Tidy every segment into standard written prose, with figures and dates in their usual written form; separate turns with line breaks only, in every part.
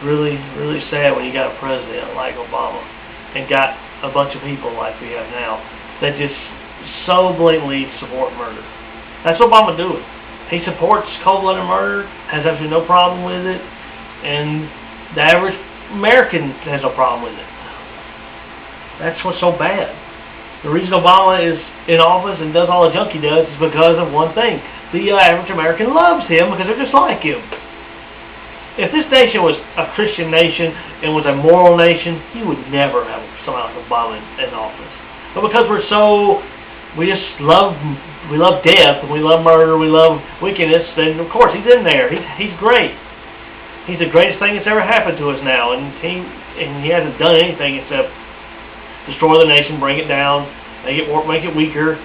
really, really sad when you got a president like Obama and got a bunch of people like we have now that just so blatantly support murder. That's what Obama doing. He supports cold-blooded murder, has absolutely no problem with it, and the average American has no problem with it. That's what's so bad. The reason Obama is in office and does all the junk he does is because of one thing. The average American loves him because they're just like him. If this nation was a Christian nation and was a moral nation, you would never have someone like Obama in office. But because we love death, and we love murder, we love wickedness, then of course he's in there. He's great. He's the greatest thing that's ever happened to us now, and he hasn't done anything except destroy the nation, bring it down, make it weaker,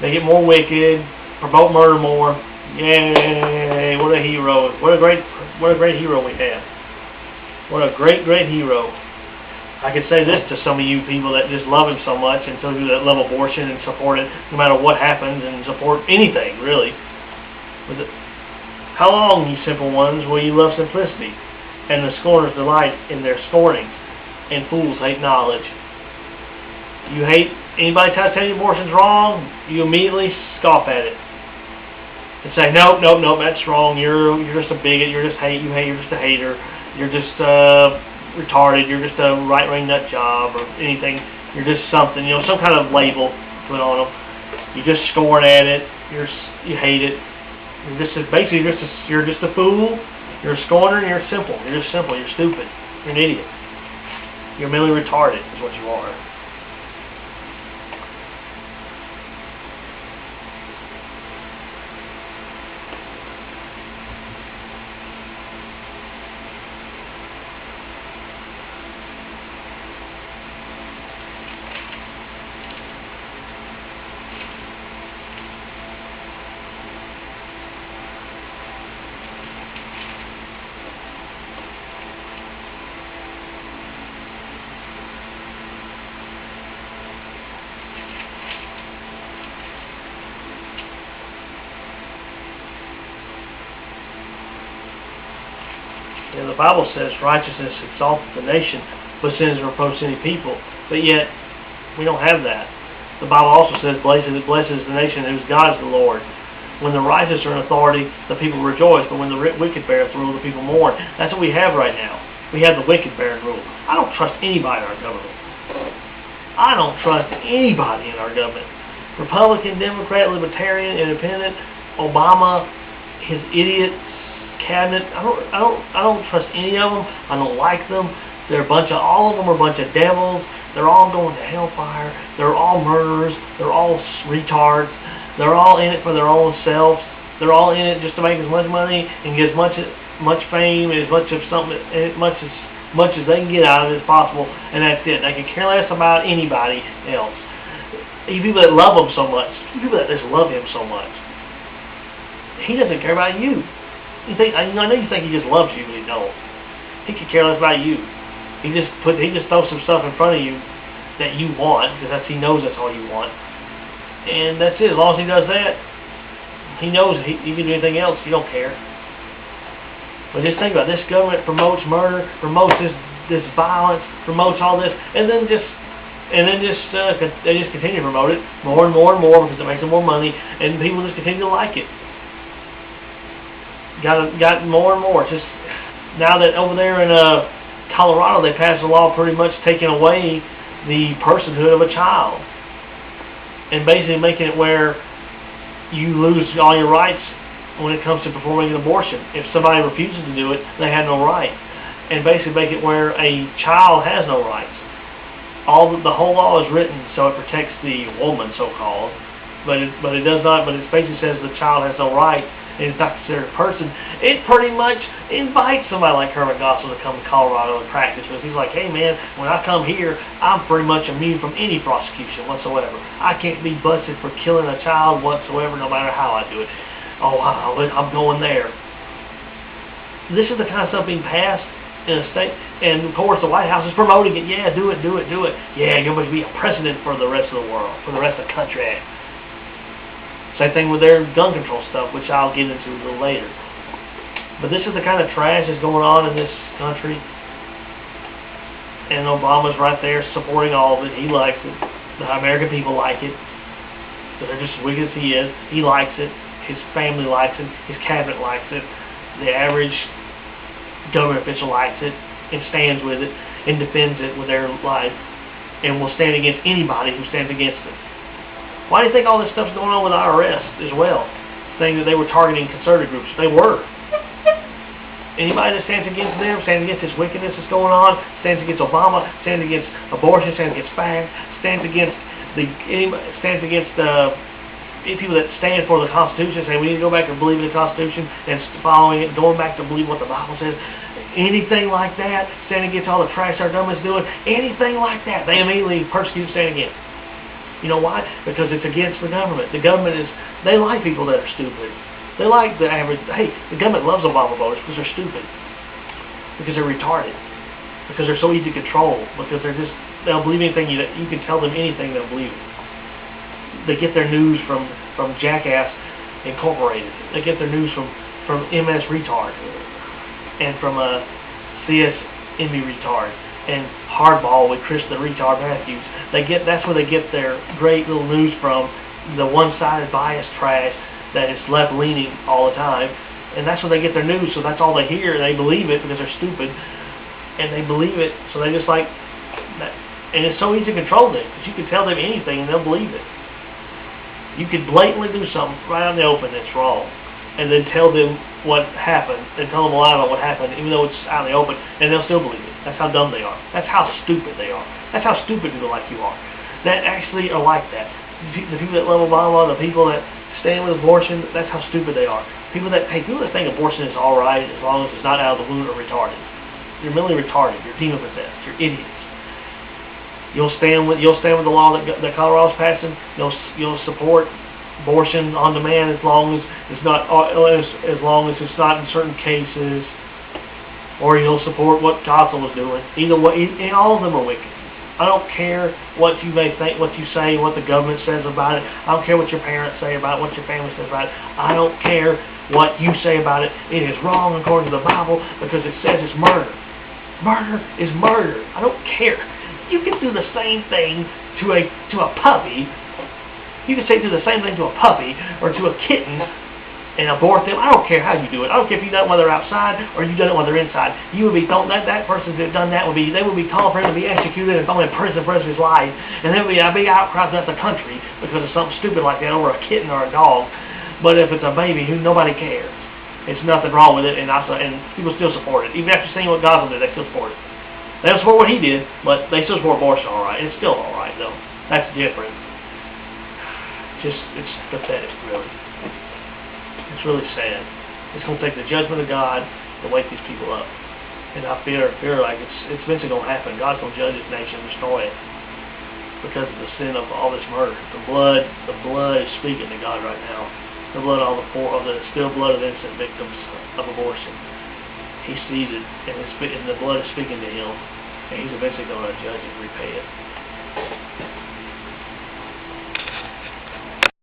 make it more wicked, promote murder more. Yay! What a hero! What a great hero we have. What a great hero. I could say this to some of you people that just love him so much, and some of you that love abortion and support it no matter what happens, and support anything really. How long, you simple ones, will you love simplicity, and the scorners delight in their scorning, and fools hate knowledge? You hate anybody try to tell you abortion's wrong, you immediately scoff at it and say, nope, that's wrong. You're just a bigot. You're just a hater. You're just retarded. You're just a right-wing nut job or anything. You're just something, some kind of label put on them. You just scorn at it. You hate it. You're just a fool. You're a scorner, and you're simple. You're just simple. You're stupid. You're an idiot. You're mentally retarded is what you are. The Bible says righteousness exalts the nation, but sins reproach any people. But yet, we don't have that. The Bible also says, blesses the nation whose God is the Lord. When the righteous are in authority, the people rejoice, but when the wicked beareth rule, the people mourn. That's what we have right now. We have the wicked bearing rule. I don't trust anybody in our government. I don't trust anybody in our government. Republican, Democrat, Libertarian, Independent, Obama, his idiots, cabinet. I don't trust any of them. I don't like them. All of them are a bunch of devils. They're all going to hellfire. They're all murderers. They're all retards. They're all in it for their own selves. They're all in it just to make as much money and get as much fame, as much as they can get out of it as possible, and that's it. They can care less about anybody else. You people that love him so much, people that just love him so much, he doesn't care about you. I know you think he just loves you, but he don't. He could care less about you. He just throws some stuff in front of you that you want, because he knows that's all you want. And that's it. As long as he does that, he knows he can do anything else. He don't care. But just think about it. This government promotes murder, promotes this violence, promotes all this, and then they just continue to promote it more and more and more because it makes them more money, and people just continue to like it. Got more and more. Just now that over there in Colorado they passed a law pretty much taking away the personhood of a child and basically making it where you lose all your rights when it comes to performing an abortion. If somebody refuses to do it, they have no right, and basically make it where a child has no rights. The whole law is written so it protects the woman, so-called, but it does not. But it basically says the child has no right. And it's not considered a person. It pretty much invites somebody like Herman Gosnell to come to Colorado and practice with. He's like, hey man, when I come here, I'm pretty much immune from any prosecution whatsoever. I can't be busted for killing a child whatsoever, no matter how I do it. Oh, I'm going there. This is the kind of stuff being passed in a state, and of course the White House is promoting it. Yeah, do it. Yeah, you're going to be a precedent for the rest of the world, for the rest of the country. Same thing with their gun control stuff, which I'll get into a little later. But this is the kind of trash that's going on in this country. And Obama's right there supporting all of it. He likes it. The American people like it. So they're just as wicked as he is. He likes it. His family likes it. His cabinet likes it. The average government official likes it and stands with it and defends it with their life and will stand against anybody who stands against it. Why do you think all this stuff's going on with the IRS as well? Saying that they were targeting conservative groups. They were. Anybody that stands against them, stands against this wickedness that's going on, stands against Obama, stands against abortion, stands against fags, stands against people that stand for the Constitution, saying we need to go back and believe in the Constitution and following it, going back to believe what the Bible says. Anything like that, standing against all the trash our government's doing, anything like that, they immediately persecute and stand against. You know why? Because it's against the government. The government they like people that are stupid. They like the average, hey, the government loves Obama voters because they're stupid. Because they're retarded. Because they're so easy to control. Because they'll believe anything, you can tell them anything, they'll believe it. They get their news from Jackass Incorporated. They get their news from MS Retard. And from CS Envy Retard. And Hardball with Chris the Retard Matthews. That's where they get their great little news from, the one-sided biased trash that is left-leaning all the time. And that's where they get their news, so that's all they hear. They believe it because they're stupid. And they believe it, so they just like that. And it's so easy to control them, because you can tell them anything and they'll believe it. You could blatantly do something right out in the open that's wrong, and then tell them what happened, and tell them a lie about what happened, even though it's out in the open, and they'll still believe it. That's how dumb they are. That's how stupid they are. That's how stupid people like you are. That actually are like that. The people that love Obama, the people that stand with abortion, that's how stupid they are. People that think abortion is all right as long as it's not out of the womb or retarded. You're mentally retarded. You're demon possessed. You're idiots. You'll stand with the law that Colorado's passing. You'll support abortion on demand as long as it's not in certain cases, or you'll support what Gosnell is doing. Either way, and all of them are wicked. I don't care what you may think, what you say, what the government says about it. I don't care what your parents say about it, what your family says about it. I don't care what you say about it. It is wrong according to the Bible because it says it's murder. Murder is murder. I don't care. You can do the same thing to a puppy. You can do the same thing to a puppy or to a kitten and abort them. I don't care how you do it. I don't care if you've done it while they're outside or you've done it while they're inside. You would be thrown, that person that done that they would be called for him to be executed and thrown in prison for the rest of his life. And there would be a big outcry throughout the country because of something stupid like that over a kitten or a dog. But if it's a baby, nobody cares. It's nothing wrong with it, and people still support it. Even after seeing what Gosnell did, they still support it. They don't support what he did, but they still support abortion all right. It's still all right, though. That's different. It's pathetic, really. It's really sad. It's going to take the judgment of God to wake these people up. And I fear like it's eventually going to happen. God's going to judge His nation and destroy it because of the sin of all this murder. The blood is speaking to God right now. The blood of the still blood of innocent victims of abortion. He sees it, and the blood is speaking to Him, and He's eventually going to judge it and repay it.